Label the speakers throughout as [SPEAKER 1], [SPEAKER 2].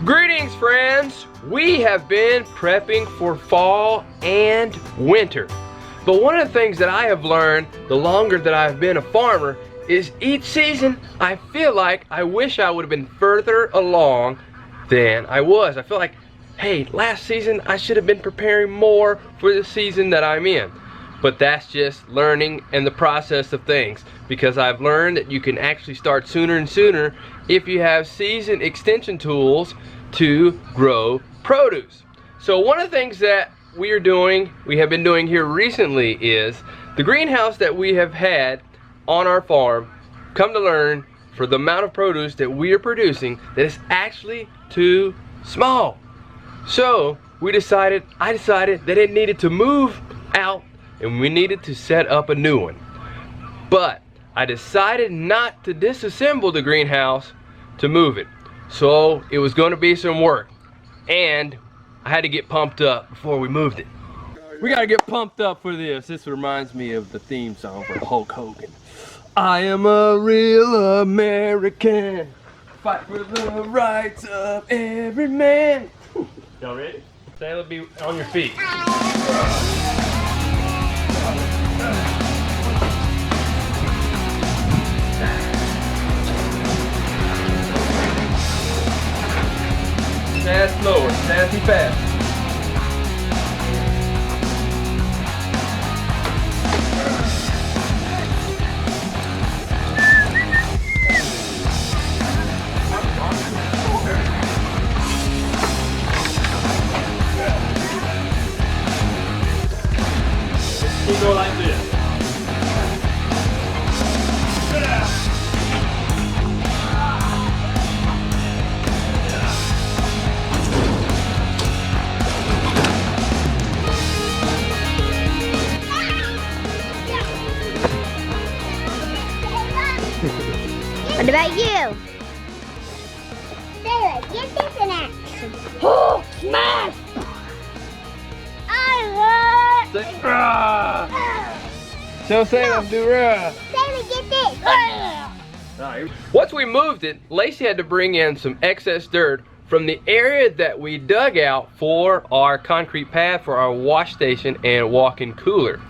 [SPEAKER 1] Greetings, friends! We have been prepping for fall and winter. But one of the things that I have learned the longer that I've been a farmer is each season I feel like I wish I would have been further along than I was. I feel like, hey, last season I should have been preparing more for the season that I'm in. But that's just learning and the process of things, because I've learned that you can actually start sooner and sooner if you have season extension tools to grow produce. So one of the things that we have been doing here recently is the greenhouse that we have had on our farm, come to learn, for the amount of produce that we are producing, that is actually too small. So I decided that it needed to move out and we needed to set up a new one. But I decided not to disassemble the greenhouse to move it. So it was going to be some work, and I had to get pumped up before we moved it. We gotta get pumped up for this. This reminds me of the theme song for Hulk Hogan. I am a real American, fight for the rights of every man. Y'all ready? Stand, be on your feet. Stand slower, stand too fast. You go like this.
[SPEAKER 2] What about you? Sarah, get this in action. Oh, smash!
[SPEAKER 1] So Salem, do
[SPEAKER 2] Sarah, get this.
[SPEAKER 1] Once we moved it, Lacie had to bring in some excess dirt from the area that we dug out for our concrete pad for our wash station and walk-in cooler.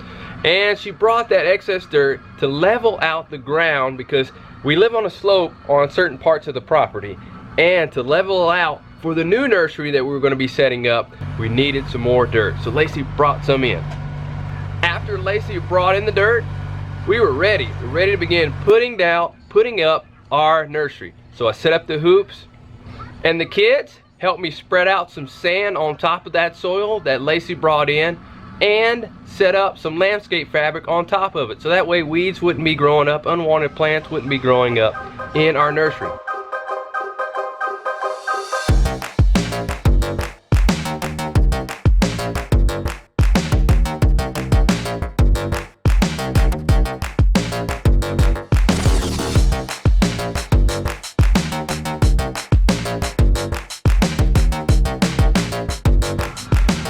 [SPEAKER 1] And she brought that excess dirt to level out the ground, because we live on a slope on certain parts of the property, and to level out for the new nursery that we were going to be setting up, we needed some more dirt. So Lacie brought some in. After Lacie brought in the dirt, we were ready. We were ready to begin putting up our nursery. So I set up the hoops, and the kids helped me spread out some sand on top of that soil that Lacie brought in, and set up some landscape fabric on top of it, so that way weeds wouldn't be growing up, unwanted plants wouldn't be growing up in our nursery.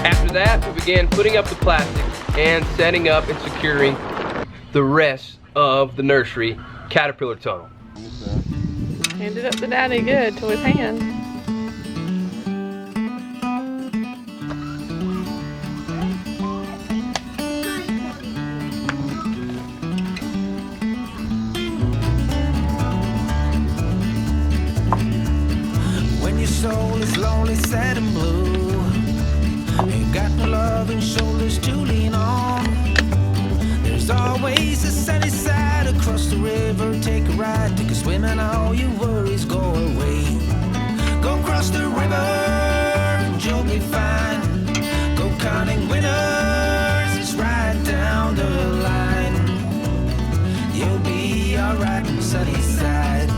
[SPEAKER 1] After that, we began putting up the plastic and setting up and securing the rest of the nursery caterpillar tunnel.
[SPEAKER 3] Handed up to Daddy good to his hand.
[SPEAKER 4] When your soul is lonely, sad and blue, ain't got no love and shoulders to lean on, there's always a sunny side across the river. Take a ride, take a swim, and all your worries go away. Go across the river and you'll be fine. Go counting winners, it's right down the line. You'll be alright on the sunny side.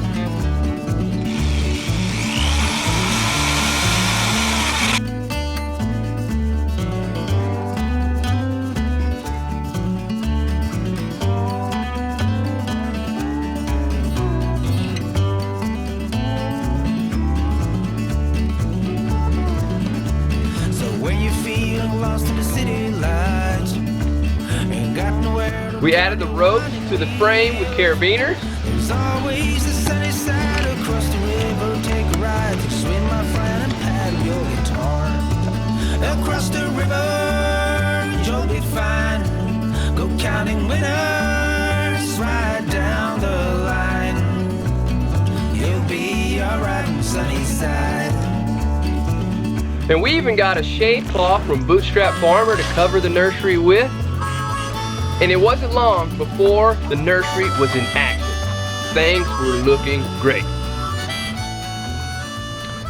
[SPEAKER 1] We added the ropes to the frame with carabiners.
[SPEAKER 4] There's always the sunny side across the river. Take a ride, swim, my friend. car right on the sunny side.
[SPEAKER 1] And we even got a shade cloth from Bootstrap Farmer to cover the nursery with. And it wasn't long before the nursery was in action. Things were looking great.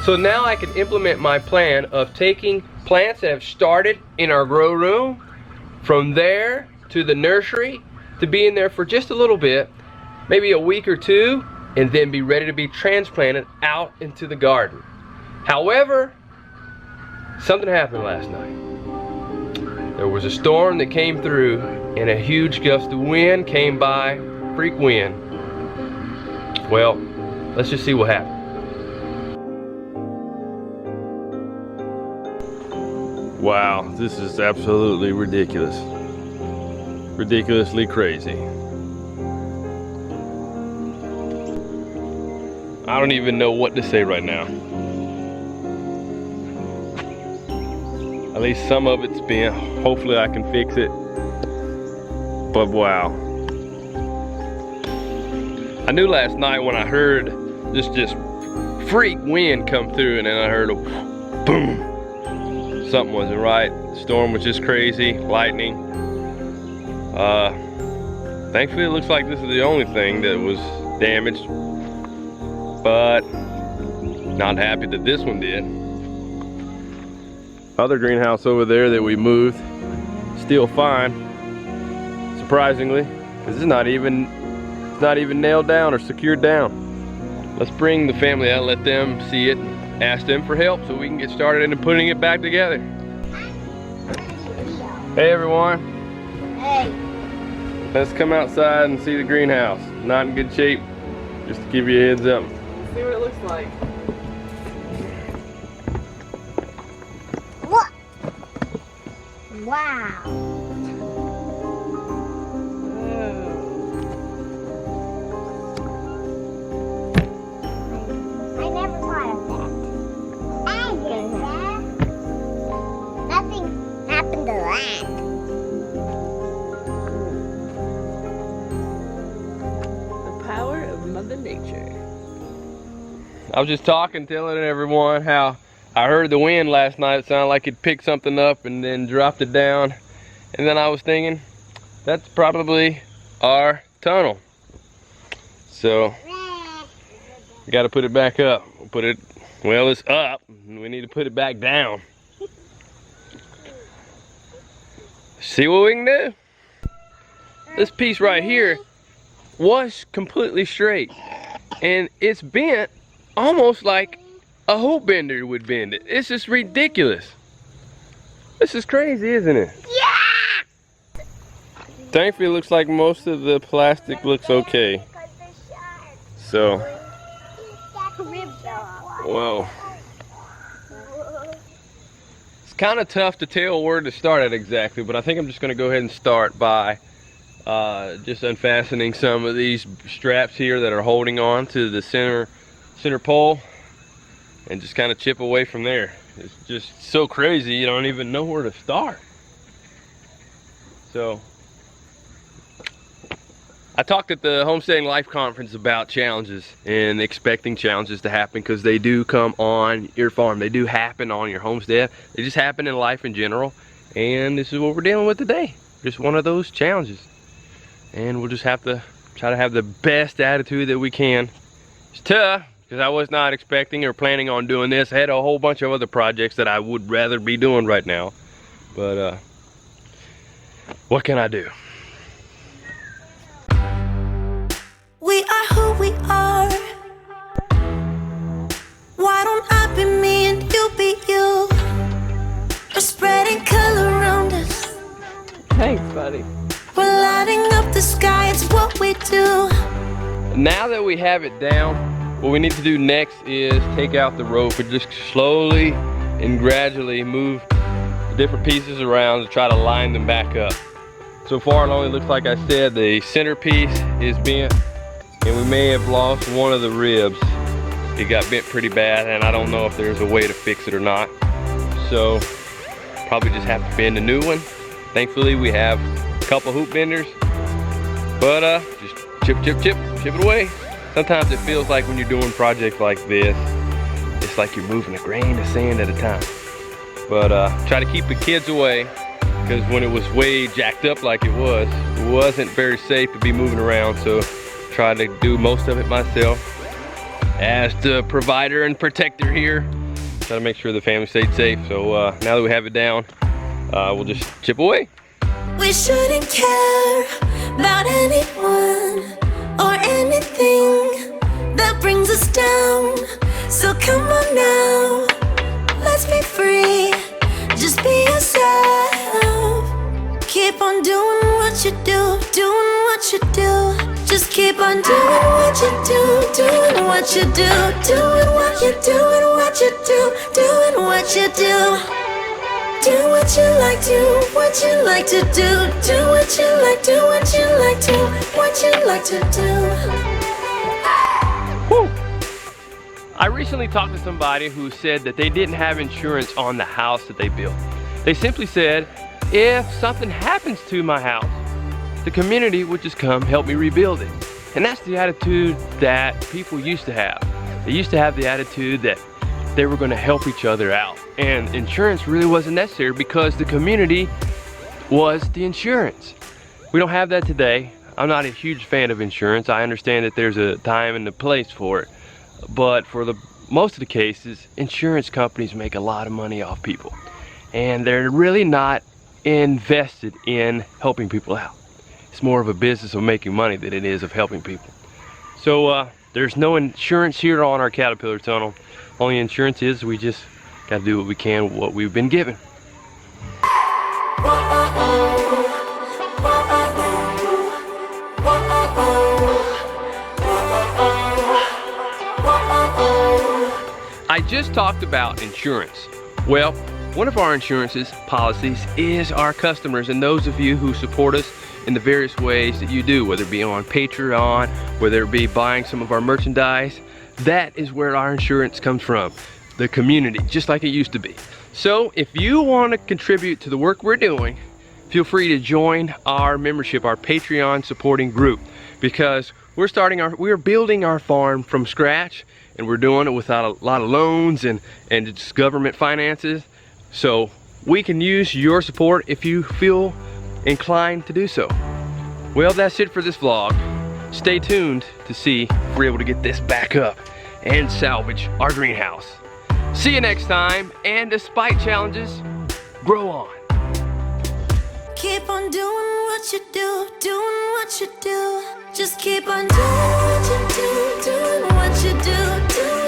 [SPEAKER 1] So now I can implement my plan of taking plants that have started in our grow room, from there to the nursery, to be in there for just a little bit, maybe a week or two, and then be ready to be transplanted out into the garden. However, something happened last night. There was a storm that came through, and a huge gust of wind came by, freak wind. Well, let's just see what happened.
[SPEAKER 5] Wow, this is absolutely ridiculous. Ridiculously crazy. I don't even know what to say right now. At least some of it's bent. Hopefully I can fix it. But wow. I knew last night when I heard this just freak wind come through, and then I heard a boom. Something wasn't right. The storm was just crazy, lightning. Thankfully it looks like this is the only thing that was damaged, but not happy that this one did. Other greenhouse over there that we moved, still fine, surprisingly, because it's not even nailed down or secured down. Let's bring the family out, let them see it, ask them for help so we can get started into putting it back together. Hey everyone.
[SPEAKER 2] Hey.
[SPEAKER 5] Let's come outside and see the greenhouse. Not in good shape, just to give you a heads up.
[SPEAKER 3] See what it looks like.
[SPEAKER 2] What? Wow. I never thought of that. I did that. Nothing happened to that.
[SPEAKER 3] The power of Mother Nature.
[SPEAKER 1] I was just telling everyone how I heard the wind last night. It sounded like it picked something up and then dropped it down. And then I was thinking, that's probably our tunnel. So, we gotta put it back up. Well, it's up. We need to put it back down. See what we can do? This piece right here was completely straight. And it's bent almost like a hoop bender would bend it. It's just ridiculous. This is crazy, isn't it?
[SPEAKER 2] Yeah!
[SPEAKER 5] Thankfully, it looks like most of the plastic looks okay. So, whoa.
[SPEAKER 1] It's kind of tough to tell where to start at exactly, but I think I'm just going to go ahead and start by just unfastening some of these straps here that are holding on to the center pole, and just kind of chip away from there. It's just so crazy, you don't even know where to start. So, I talked at the Homesteading Life Conference about challenges and expecting challenges to happen, because they do come on your farm. They do happen on your homestead. They just happen in life in general. And this is what we're dealing with today. Just one of those challenges. And we'll just have to try to have the best attitude that we can. It's tough, because I was not expecting or planning on doing this. I had a whole bunch of other projects that I would rather be doing right now. But what can I do?
[SPEAKER 6] We are who we are. Why don't I be me and you be you? We're spreading color around us.
[SPEAKER 3] Thanks, buddy.
[SPEAKER 6] We're lighting up the sky, it's what we do.
[SPEAKER 1] Now that we have it down, what we need to do next is take out the rope and just slowly and gradually move the different pieces around to try to line them back up. So far it only looks like I said the center piece is bent, and we may have lost one of the ribs. It got bent pretty bad, and I don't know if there's a way to fix it or not. So probably just have to bend a new one. Thankfully we have a couple hoop benders, but just chip it away.
[SPEAKER 5] Sometimes it feels like when you're doing projects like this, it's like you're moving a grain of sand at a time. But try to keep the kids away, because when it was way jacked up like it wasn't very safe to be moving around. So try to do most of it myself. As the provider and protector here, try to make sure the family stayed safe. So now that we have it down, we'll just chip away.
[SPEAKER 6] We shouldn't care about anyone or anything that brings us down. So come on now, let's be free. Just be yourself. Keep on doing what you do, doing what you do. Just keep on doing what you do, doing what you do, doing what you do, and what you do, doing what you do. Do what you like, do what you like to do, do what you like, do what you like to, what you like to do.
[SPEAKER 5] Woo. I recently talked to somebody who said that they didn't have insurance on the house that they built. They simply said, if something happens to my house, the community would just come help me rebuild it. And that's the attitude that people used to have. They used to have the attitude that they were going to help each other out. And insurance really wasn't necessary because the community was the insurance. We don't have that today. I'm not a huge fan of insurance. I understand that there's a time and a place for it. But for the most of the cases, insurance companies make a lot of money off people. And they're really not invested in helping people out. It's more of a business of making money than it is of helping people. So there's no insurance here on our Caterpillar tunnel. Only insurance is we just got to do what we can with what we've been given. I just talked about insurance. Well, one of our insurances policies is our customers and those of you who support us in the various ways that you do, whether it be on Patreon, whether it be buying some of our merchandise. That is where our insurance comes from, the community, just like it used to be. So if you want to contribute to the work we're doing, feel free to join our membership, our Patreon supporting group, because we're building our farm from scratch, and we're doing it without a lot of loans and just government finances. So we can use your support if you feel inclined to do so. Well, that's it for this vlog. Stay tuned to see if we're able to get this back up and salvage our greenhouse. See you next time, and despite challenges, grow on.
[SPEAKER 6] Keep on doing what you do, doing what you do. Just keep on doing what you do, doing what you do, doing